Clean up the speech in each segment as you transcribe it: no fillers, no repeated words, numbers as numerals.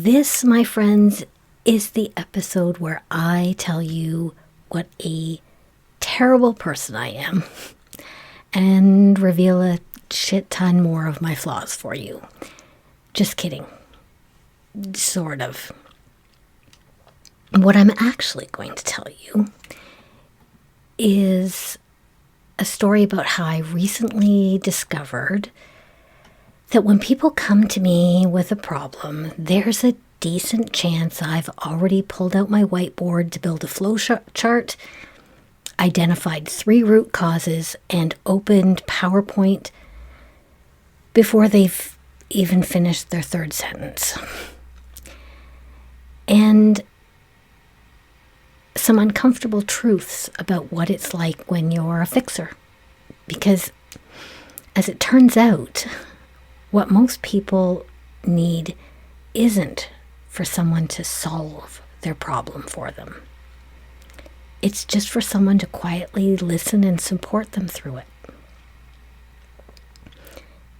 This, my friends, is the episode where I tell you what a terrible person I am and reveal a shit ton more of my flaws for you. Just kidding. Sort of. What I'm actually going to tell you is a story about how I recently discovered that when people come to me with a problem, there's a decent chance I've already pulled out my whiteboard to build a flow chart, identified 3 root causes, and opened PowerPoint before they've even finished their 3rd sentence. And some uncomfortable truths about what it's like when you're a fixer. Because as it turns out, what most people need isn't for someone to solve their problem for them. It's just for someone to quietly listen and support them through it.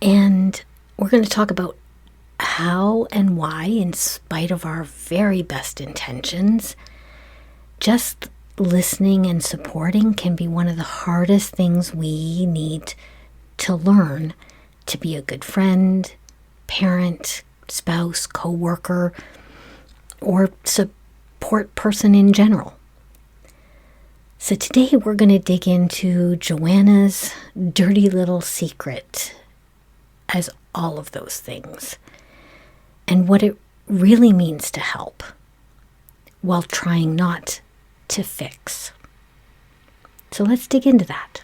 And we're going to talk about how and why, in spite of our very best intentions, just listening and supporting can be one of the hardest things we need to learn to be a good friend, parent, spouse, co-worker, or support person in general. So today we're going to dig into Johanna's dirty little secret as all of those things and what it really means to help while trying not to fix. So let's dig into that.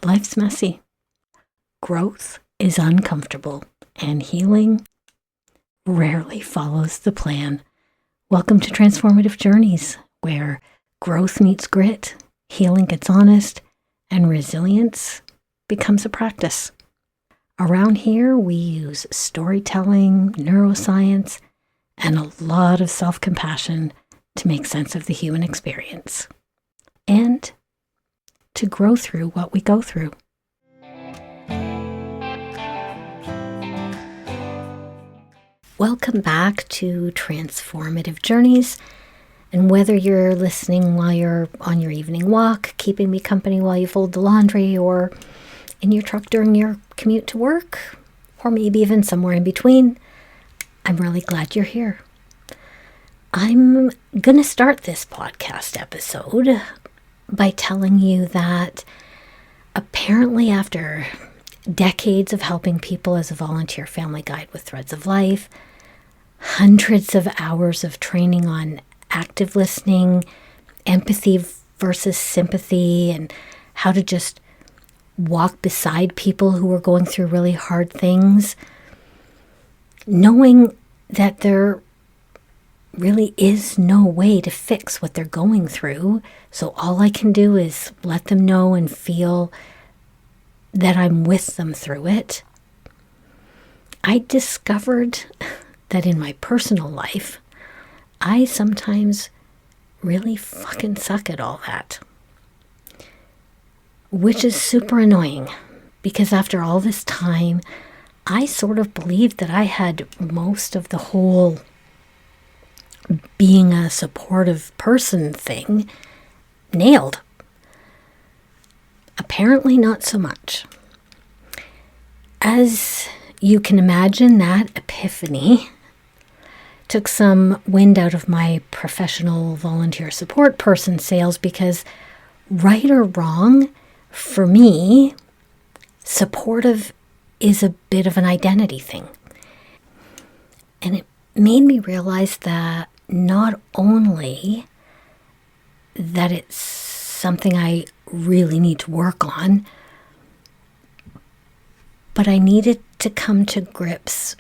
Life's messy. Growth is uncomfortable, and healing rarely follows the plan. Welcome to Transformative Journeys, where growth meets grit, healing gets honest, and resilience becomes a practice. Around here, we use storytelling, neuroscience, and a lot of self-compassion to make sense of the human experience and to grow through what we go through. Welcome back to Transformative Journeys. And whether you're listening while you're on your evening walk, keeping me company while you fold the laundry, or in your truck during your commute to work, or maybe even somewhere in between, I'm really glad you're here. I'm going to start this podcast episode by telling you that apparently after decades of helping people as a volunteer family guide with Threads of Life, hundreds of hours of training on active listening, empathy versus sympathy, and how to just walk beside people who are going through really hard things, knowing that there really is no way to fix what they're going through. So all I can do is let them know and feel that I'm with them through it. I discovered that in my personal life, I sometimes really fucking suck at all that. Which is super annoying, because after all this time, I sort of believed that I had most of the whole being a supportive person thing nailed. Apparently not so much. As you can imagine, that epiphany took some wind out of my professional volunteer support person sales, because right or wrong, for me, supportive is a bit of an identity thing. And it made me realize that not only that it's something I really need to work on, but I needed to come to grips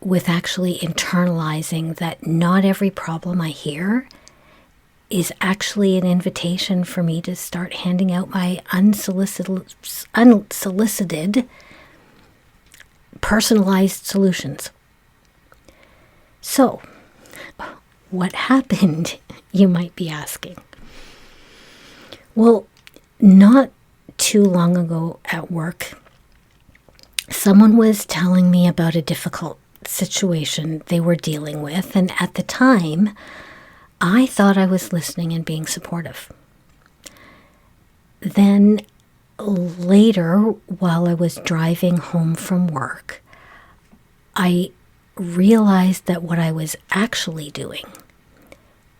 with actually internalizing that not every problem I hear is actually an invitation for me to start handing out my unsolicited personalized solutions. So, what happened, you might be asking? Well, not too long ago at work, someone was telling me about a difficult situation they were dealing with, and at the time, I thought I was listening and being supportive. Then later, while I was driving home from work, I realized that what I was actually doing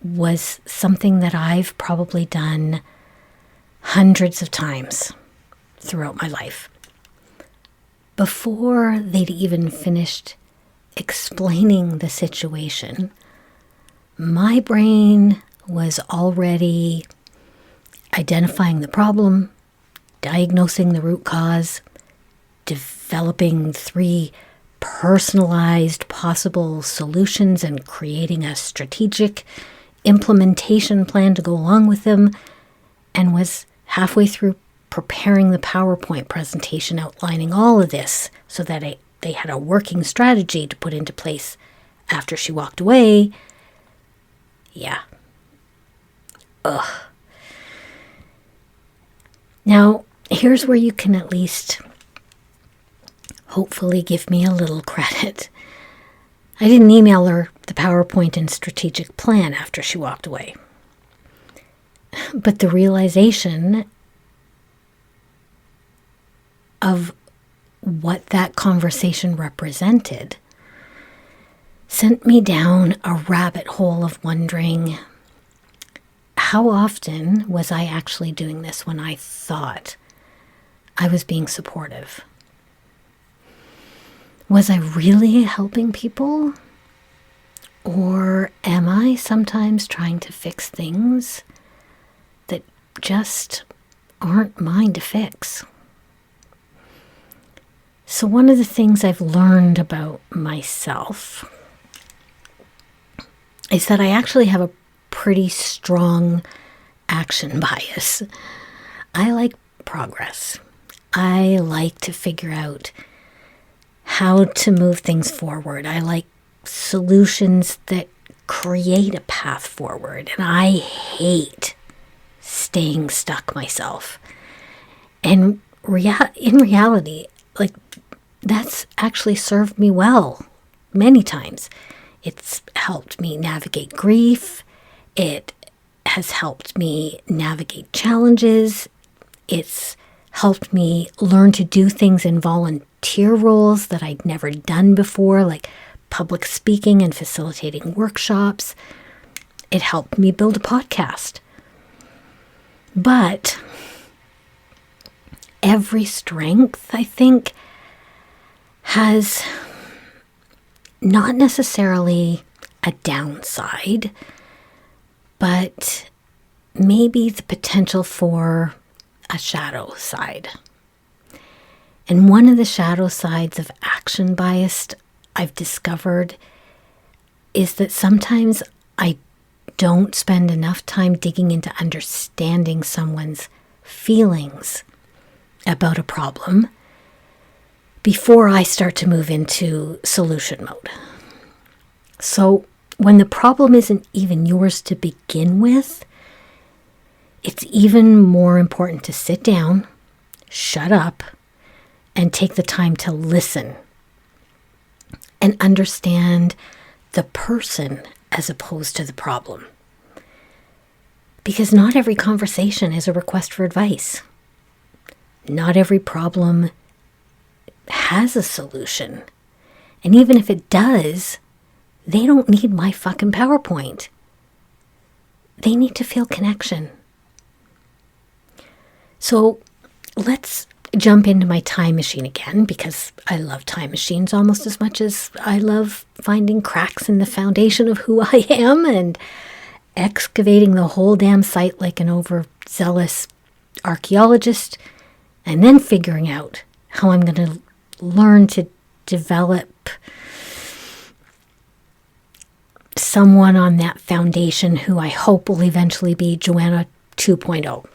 was something that I've probably done hundreds of times throughout my life. Before they'd even finished explaining the situation, my brain was already identifying the problem, diagnosing the root cause, developing 3 personalized possible solutions and creating a strategic implementation plan to go along with them, and was halfway through preparing the PowerPoint presentation outlining all of this so that they had a working strategy to put into place after she walked away. Yeah. Ugh. Now, here's where you can at least hopefully give me a little credit. I didn't email her the PowerPoint and strategic plan after she walked away. But the realization of what that conversation represented sent me down a rabbit hole of wondering, how often was I actually doing this when I thought I was being supportive? Was I really helping people? Or am I sometimes trying to fix things that just aren't mine to fix? So one of the things I've learned about myself is that I actually have a pretty strong action bias. I like progress. I like to figure out how to move things forward. I like solutions that create a path forward. And I hate staying stuck myself. And in reality, like, that's actually served me well many times. It's helped me navigate grief. It has helped me navigate challenges. It's helped me learn to do things in volunteer roles that I'd never done before, like public speaking and facilitating workshops. It helped me build a podcast. But every strength, I think, has not necessarily a downside, but maybe the potential for a shadow side. And one of the shadow sides of action bias I've discovered is that sometimes I don't spend enough time digging into understanding someone's feelings about a problem before I start to move into solution mode. So when the problem isn't even yours to begin with, it's even more important to sit down, shut up, and take the time to listen and understand the person as opposed to the problem. Because not every conversation is a request for advice. Not every problem has a solution. And even if it does, they don't need my fucking PowerPoint. They need to feel connection. So let's jump into my time machine again, because I love time machines almost as much as I love finding cracks in the foundation of who I am and excavating the whole damn site like an overzealous archaeologist, and then figuring out how I'm going to learn to develop someone on that foundation who I hope will eventually be Johanna 2.0.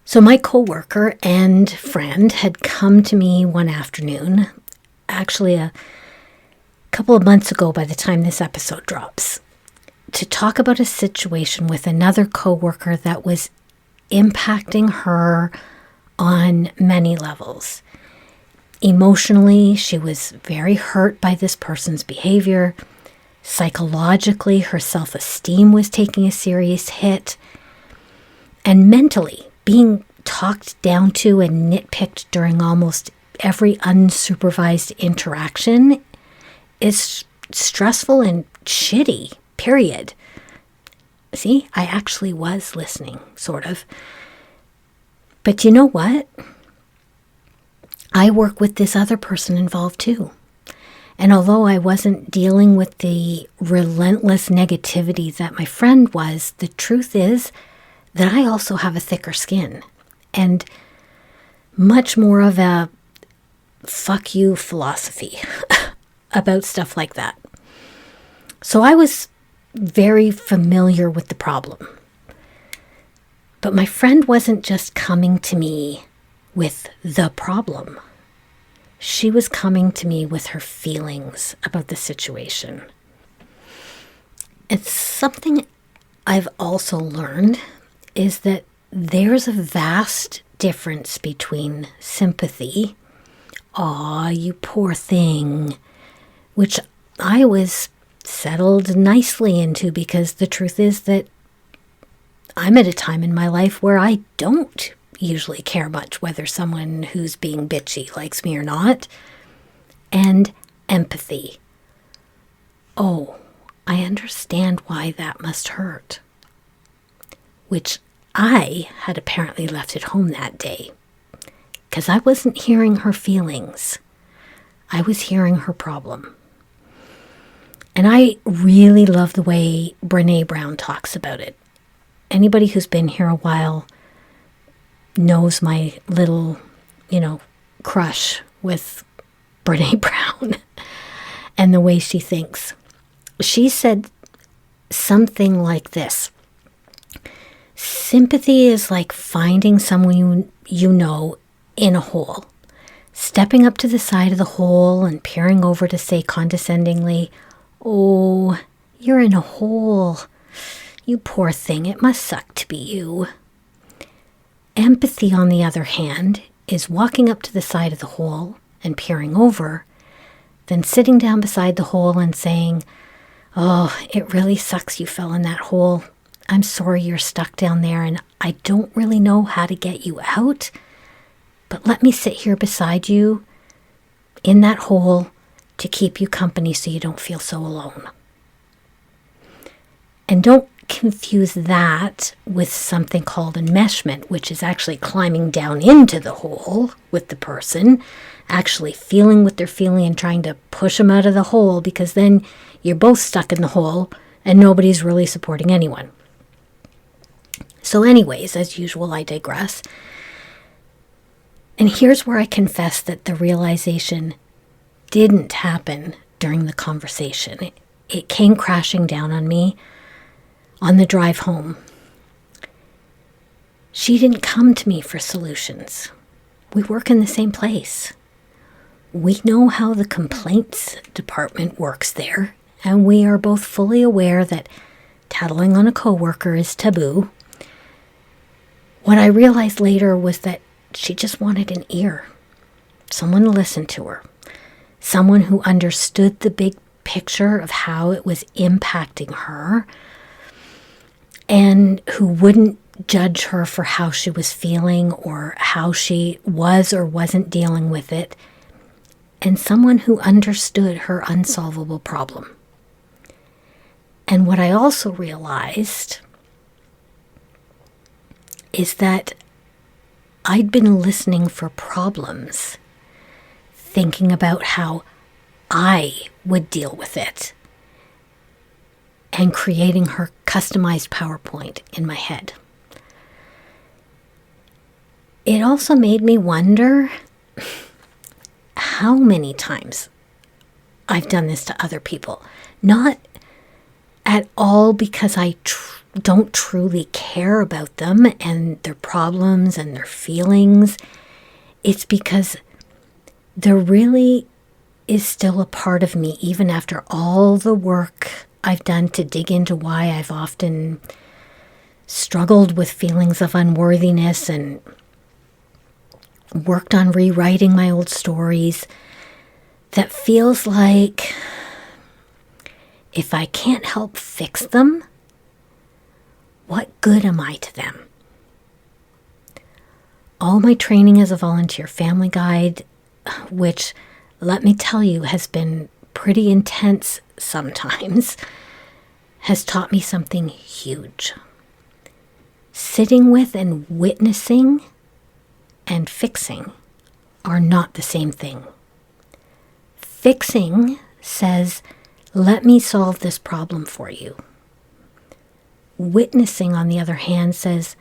So my coworker and friend had come to me one afternoon, actually a couple of months ago by the time this episode drops, to talk about a situation with another coworker that was impacting her on many levels. Emotionally, she was very hurt by this person's behavior. Psychologically, her self-esteem was taking a serious hit. And mentally, being talked down to and nitpicked during almost every unsupervised interaction is stressful and shitty, period. See, I actually was listening, sort of. But you know what? I work with this other person involved too. And although I wasn't dealing with the relentless negativity that my friend was, the truth is that I also have a thicker skin and much more of a fuck you philosophy about stuff like that. So I was very familiar with the problem. But my friend wasn't just coming to me with the problem. She was coming to me with her feelings about the situation. It's something I've also learned is that there's a vast difference between sympathy, aw, you poor thing, which I was settled nicely into because the truth is that I'm at a time in my life where I don't usually care much whether someone who's being bitchy likes me or not. And empathy. Oh, I understand why that must hurt. Which I had apparently left at home that day. Because I wasn't hearing her feelings. I was hearing her problem. And I really love the way Brené Brown talks about it. Anybody who's been here a while knows my little, crush with Brené Brown and the way she thinks. She said something like this. Sympathy is like finding someone you know in a hole, stepping up to the side of the hole and peering over to say condescendingly, "Oh, you're in a hole. You poor thing, it must suck to be you." Empathy, on the other hand, is walking up to the side of the hole and peering over, then sitting down beside the hole and saying, "Oh, it really sucks you fell in that hole. I'm sorry you're stuck down there and I don't really know how to get you out, but let me sit here beside you in that hole to keep you company so you don't feel so alone." And don't confuse that with something called enmeshment, which is actually climbing down into the hole with the person, actually feeling what they're feeling and trying to push them out of the hole, because then you're both stuck in the hole and nobody's really supporting anyone. So anyways, as usual, I digress. And here's where I confess that the realization didn't happen during the conversation. It came crashing down on me on the drive home. She didn't come to me for solutions. We work in the same place. We know how the complaints department works there, and we are both fully aware that tattling on a coworker is taboo. What I realized later was that she just wanted an ear, someone to listen to her, someone who understood the big picture of how it was impacting her, and who wouldn't judge her for how she was feeling or how she was or wasn't dealing with it, and someone who understood her unsolvable problem. And what I also realized is that I'd been listening for problems, thinking about how I would deal with it, and creating her customized PowerPoint in my head. It also made me wonder how many times I've done this to other people. Not at all because I don't truly care about them and their problems and their feelings. It's because there really is still a part of me, even after all the work I've done to dig into why I've often struggled with feelings of unworthiness and worked on rewriting my old stories, that feels like if I can't help fix them, what good am I to them? All my training as a volunteer family guide, which, let me tell you, has been pretty intense sometimes, has taught me something huge. Sitting with and witnessing and fixing are not the same thing. Fixing says, let me solve this problem for you. Witnessing, on the other hand, says,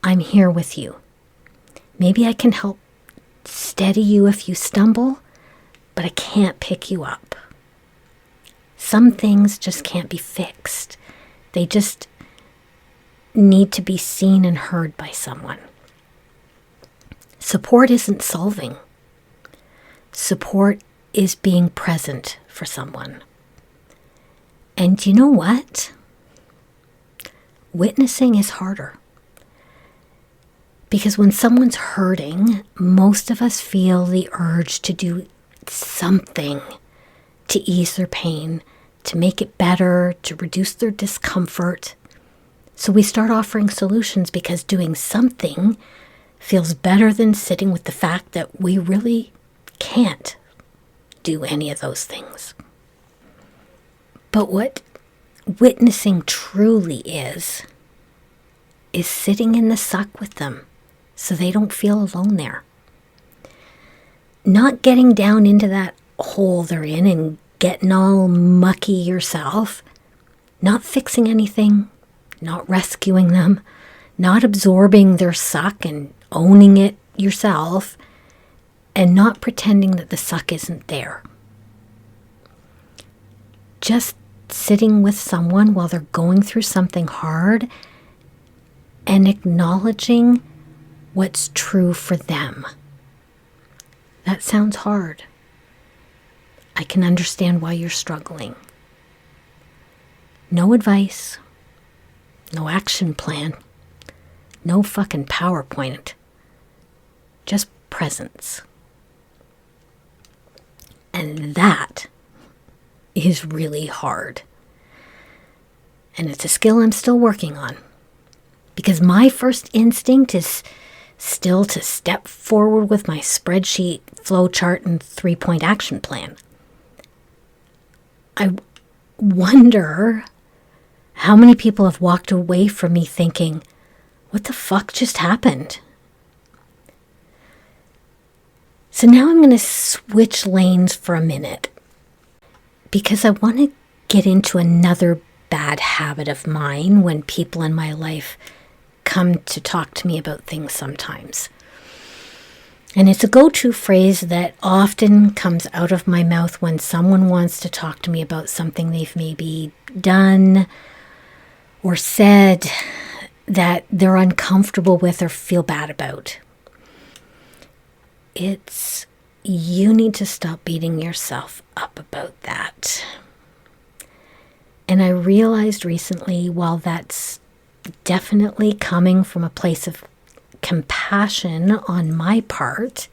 I'm here with you. Maybe I can help steady you if you stumble, but I can't pick you up. Some things just can't be fixed. They just need to be seen and heard by someone. Support isn't solving. Support is being present for someone. And you know what? Witnessing is harder. Because when someone's hurting, most of us feel the urge to do something to ease their pain, to make it better, to reduce their discomfort. So we start offering solutions because doing something feels better than sitting with the fact that we really can't do any of those things. But what witnessing truly is sitting in the suck with them so they don't feel alone there. Not getting down into that hole they're in and getting all mucky yourself. Not fixing anything. Not rescuing them. Not absorbing their suck and owning it yourself. And not pretending that the suck isn't there. Just sitting with someone while they're going through something hard and acknowledging what's true for them. That sounds hard. I can understand why you're struggling. No advice, no action plan, no fucking PowerPoint, just presence. And that is really hard. And it's a skill I'm still working on. Because my first instinct is still to step forward with my spreadsheet, flowchart, and 3-point action plan. I wonder how many people have walked away from me thinking, what the fuck just happened? So now I'm going to switch lanes for a minute because I want to get into another bad habit of mine when people in my life come to talk to me about things sometimes. And it's a go-to phrase that often comes out of my mouth when someone wants to talk to me about something they've maybe done or said that they're uncomfortable with or feel bad about. It's, you need to stop beating yourself up about that. And I realized recently, while that's definitely coming from a place of compassion on my part,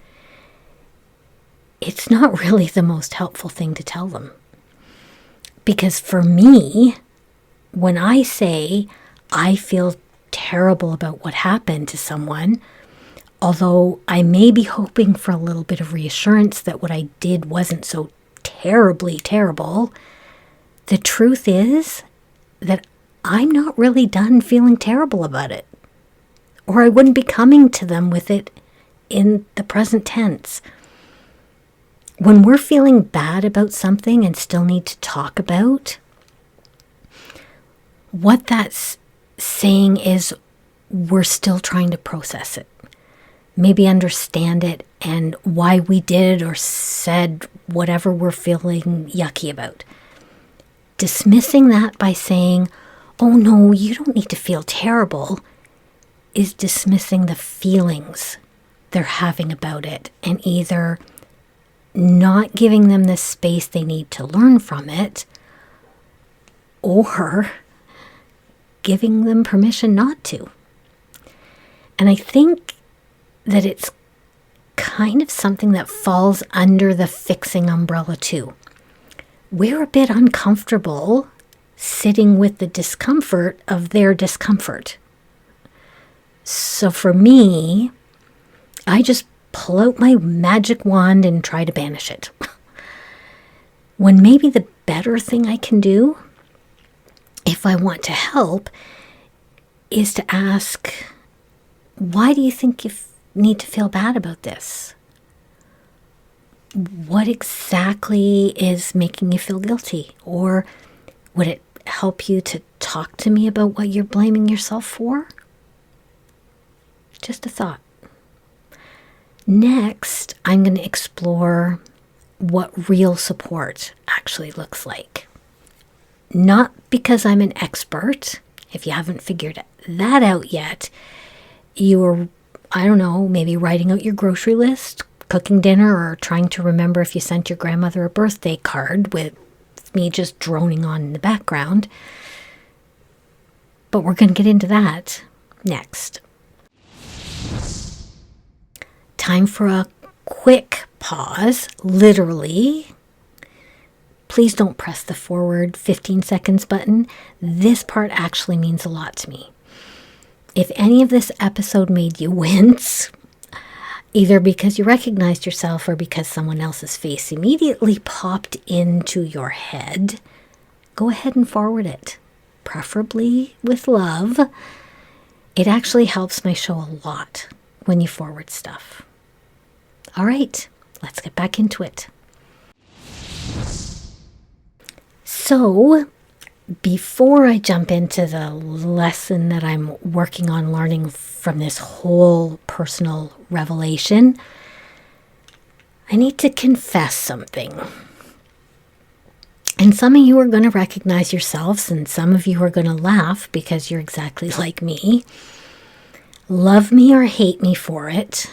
it's not really the most helpful thing to tell them. Because for me, when I say I feel terrible about what happened to someone, although I may be hoping for a little bit of reassurance that what I did wasn't so terribly terrible, the truth is that I'm not really done feeling terrible about it. Or I wouldn't be coming to them with it in the present tense. When we're feeling bad about something and still need to talk about, what that's saying is we're still trying to process it. Maybe understand it and why we did or said whatever we're feeling yucky about. Dismissing that by saying, oh no, you don't need to feel terrible, is dismissing the feelings they're having about it and either not giving them the space they need to learn from it or giving them permission not to. And I think that it's kind of something that falls under the fixing umbrella too. We're a bit uncomfortable sitting with the discomfort of their discomfort. So for me, I just pull out my magic wand and try to banish it. When maybe the better thing I can do, if I want to help, is to ask, why do you think you need to feel bad about this? What exactly is making you feel guilty? Or would it help you to talk to me about what you're blaming yourself for? Just a thought. Next, I'm going to explore what real support actually looks like. Not because I'm an expert. If you haven't figured that out yet, you're, I don't know, maybe writing out your grocery list, cooking dinner, or trying to remember if you sent your grandmother a birthday card with me just droning on in the background. But we're going to get into that next. Time for a quick pause, literally. Please don't press the forward 15 seconds button. This part actually means a lot to me. If any of this episode made you wince, either because you recognized yourself or because someone else's face immediately popped into your head, go ahead and forward it, preferably with love. It actually helps my show a lot when you forward stuff. All right, let's get back into it. So, before I jump into the lesson that I'm working on learning from this whole personal revelation, I need to confess something. And some of you are going to recognize yourselves, and some of you are going to laugh because you're exactly like me. Love me or hate me for it,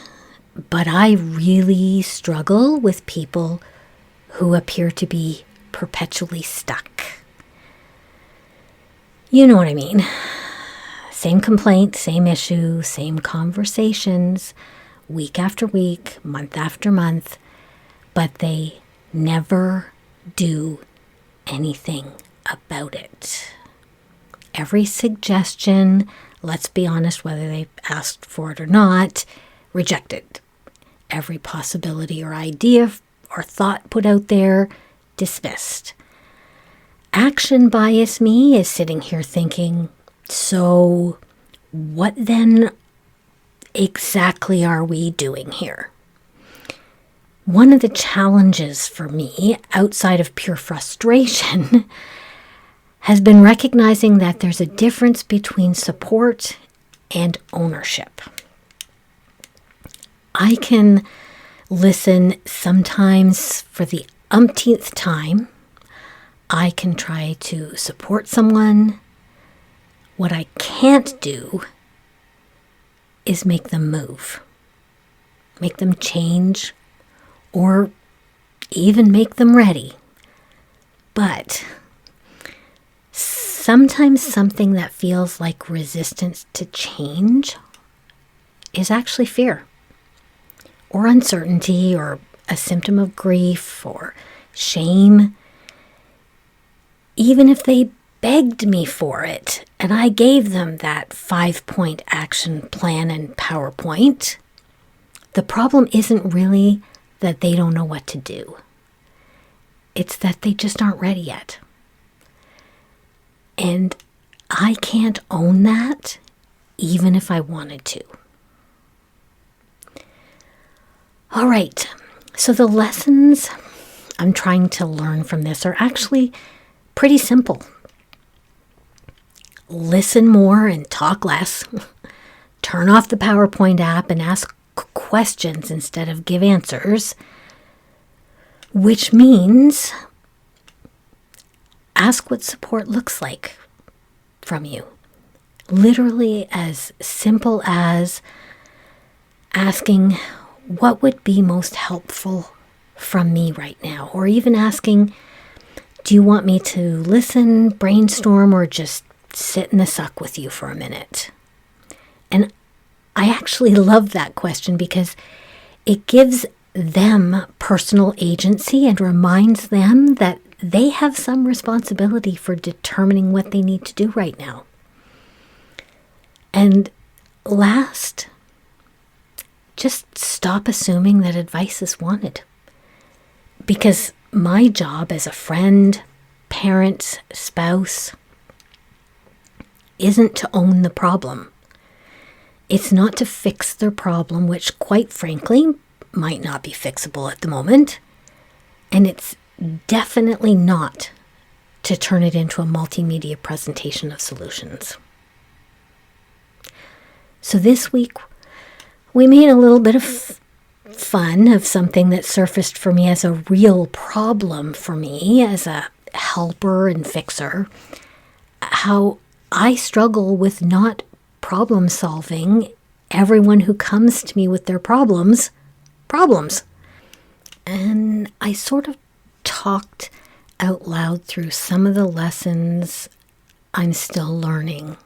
but I really struggle with people who appear to be perpetually stuck. You know what I mean. Same complaint, same issue, same conversations, week after week, month after month, but they never do anything about it. Every suggestion, let's be honest, whether they asked for it or not, rejected. Every possibility or idea or thought put out there, dismissed. Action bias me is sitting here thinking, so what then exactly are we doing here? One of the challenges for me, outside of pure frustration, has been recognizing that there's a difference between support and ownership. I can listen sometimes for the umpteenth time. I can try to support someone. What I can't do is make them move, make them change, or even make them ready. But sometimes something that feels like resistance to change is actually fear, or uncertainty, or a symptom of grief, or shame. Even if they begged me for it, and I gave them that 5-point action plan and PowerPoint, the problem isn't really that they don't know what to do. It's that they just aren't ready yet. And I can't own that, even if I wanted to. All right, so the lessons I'm trying to learn from this are actually pretty simple. Listen more and talk less. Turn off the PowerPoint app and ask questions instead of give answers, which means ask what support looks like from you. Literally as simple as asking what would be most helpful from me right now, or even asking, do you want me to listen, brainstorm, or just sit in the suck with you for a minute? And I actually love that question because it gives them personal agency and reminds them that they have some responsibility for determining what they need to do right now. And last, just stop assuming that advice is wanted. Because my job as a friend, parent, spouse, isn't to own the problem. It's not to fix their problem, which quite frankly might not be fixable at the moment. And it's definitely not to turn it into a multimedia presentation of solutions. So this week, we made a little bit of fun of something that surfaced for me as a real problem for me as a helper and fixer. How I struggle with not problem solving everyone who comes to me with their problems. And I sort of talked out loud through some of the lessons I'm still learning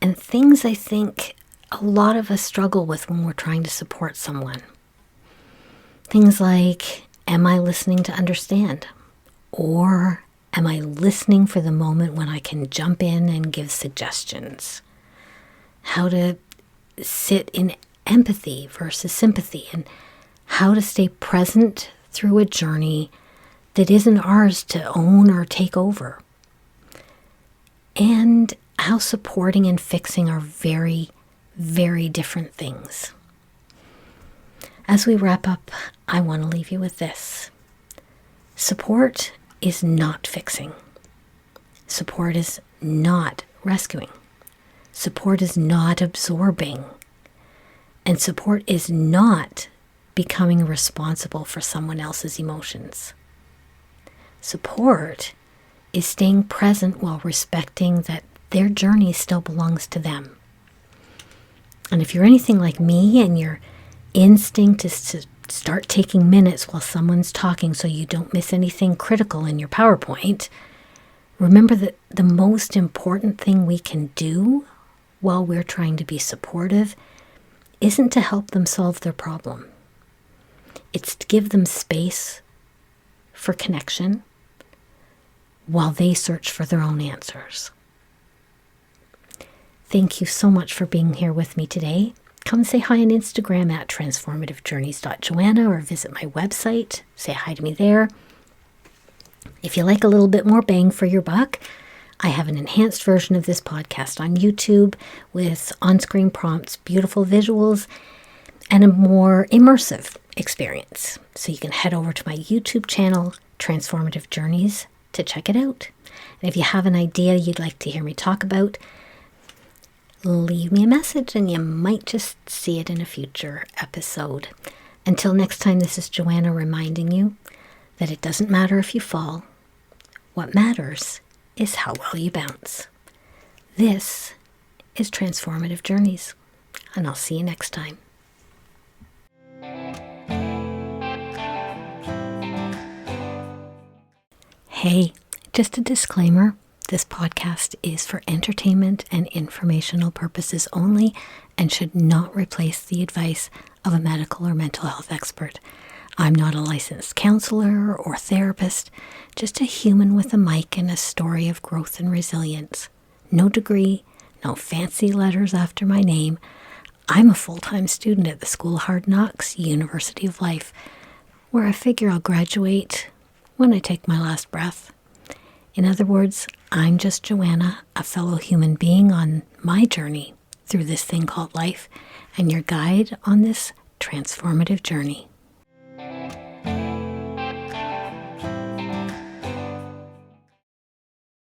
and things I think a lot of us struggle with when we're trying to support someone. Things like, am I listening to understand? Or am I listening for the moment when I can jump in and give suggestions? How to sit in empathy versus sympathy, and how to stay present through a journey that isn't ours to own or take over. And how supporting and fixing are very, very different things. As we wrap up, I want to leave you with this. Support is not fixing. Support is not rescuing. Support is not absorbing. And support is not becoming responsible for someone else's emotions. Support is staying present while respecting that their journey still belongs to them. And if you're anything like me and your instinct is to start taking minutes while someone's talking so you don't miss anything critical in your PowerPoint, remember that the most important thing we can do while we're trying to be supportive isn't to help them solve their problem. It's to give them space for connection while they search for their own answers. Thank you so much for being here with me today. Come say hi on Instagram at transformativejourneys.joanna or visit my website. Say hi to me there. If you like a little bit more bang for your buck, I have an enhanced version of this podcast on YouTube with on-screen prompts, beautiful visuals, and a more immersive experience. So you can head over to my YouTube channel, Transformative Journeys, to check it out. And if you have an idea you'd like to hear me talk about, leave me a message and you might just see it in a future episode. Until next time, this is Johanna reminding you that it doesn't matter if you fall. What matters is how well you bounce. This is Transformative Journeys, and I'll see you next time. Hey, just a disclaimer. This podcast is for entertainment and informational purposes only and should not replace the advice of a medical or mental health expert. I'm not a licensed counselor or therapist, just a human with a mic and a story of growth and resilience. No degree, no fancy letters after my name. I'm a full-time student at the School of Hard Knocks, University of Life, where I figure I'll graduate when I take my last breath. In other words, I'm just Johanna, a fellow human being on my journey through this thing called life, and your guide on this transformative journey.